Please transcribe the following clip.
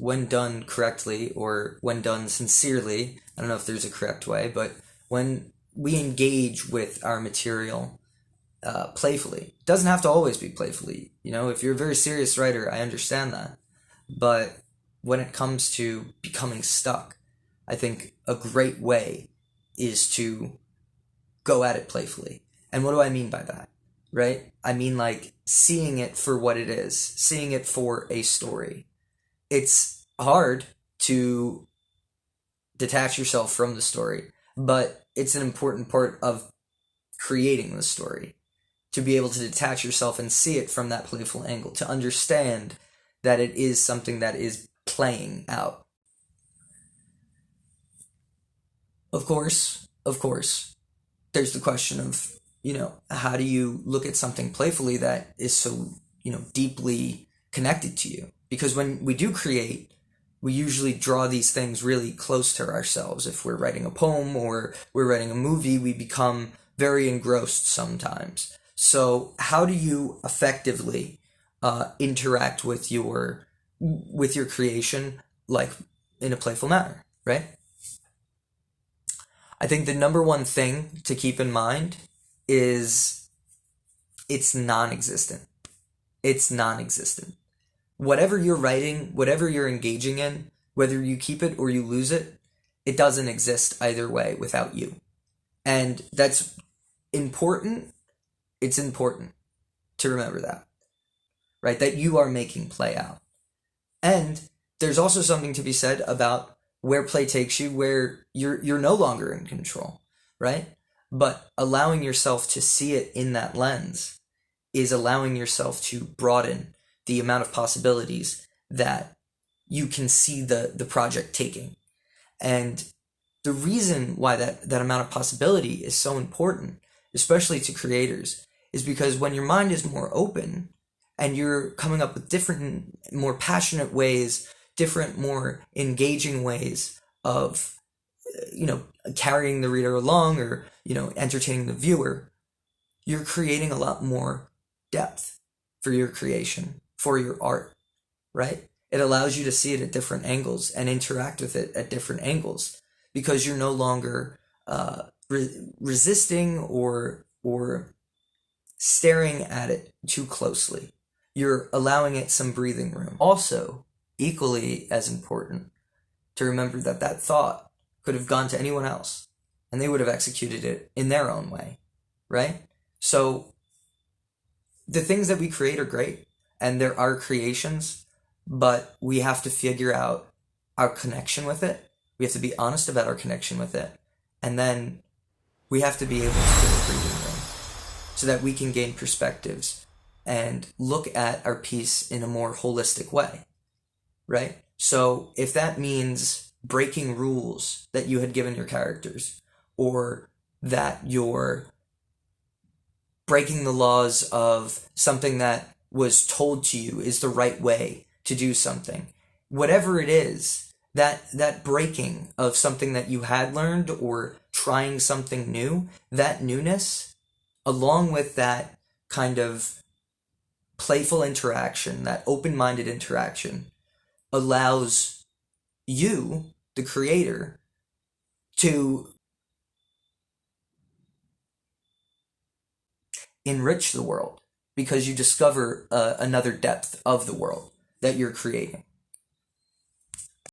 when done correctly or when done sincerely, I don't know if there's a correct way, but when we engage with our material playfully, it doesn't have to always be playfully. If you're a very serious writer, I understand that. But when it comes to becoming stuck, I think a great way is to go at it playfully. And what do I mean by that? Right? I mean, like, seeing it for what it is, seeing it for a story. It's hard to detach yourself from the story, but it's an important part of creating the story to be able to detach yourself and see it from that playful angle, to understand that it is something that is playing out. Of course, there's the question of, how do you look at something playfully that is so, deeply connected to you? Because when we do create, we usually draw these things really close to ourselves. If we're writing a poem or we're writing a movie, we become very engrossed sometimes. So how do you effectively interact with your creation, like in a playful manner, right? I think the number one thing to keep in mind is it's non-existent. It's non-existent. Whatever you're writing, whatever you're engaging in, whether you keep it or you lose it, it doesn't exist either way without you. And that's important. It's important to remember that, right? That you are making play out. And there's also something to be said about where play takes you, where you're no longer in control, right? But allowing yourself to see it in that lens is allowing yourself to broaden the amount of possibilities that you can see the project taking. And the reason why that amount of possibility is so important, especially to creators, is because when your mind is more open and you're coming up with different, more passionate ways, different, more engaging ways of, carrying the reader along or, entertaining the viewer, you're creating a lot more depth for your creation, for your art, right? It allows you to see it at different angles and interact with it at different angles because you're no longer resisting or staring at it too closely. You're allowing it some breathing room. Also, equally as important, to remember that thought could have gone to anyone else and they would have executed it in their own way, right? So the things that we create are great and there are creations, but we have to figure out our connection with it. We have to be honest about our connection with it. And then we have to be able to give it breathing room so that we can gain perspectives and look at our piece in a more holistic way, right? So if that means breaking rules that you had given your characters, or that you're breaking the laws of something that was told to you is the right way to do something, whatever it is, that breaking of something that you had learned or trying something new, that newness, along with that kind of playful interaction, that open-minded interaction, allows you, the creator, to enrich the world because you discover another depth of the world that you're creating.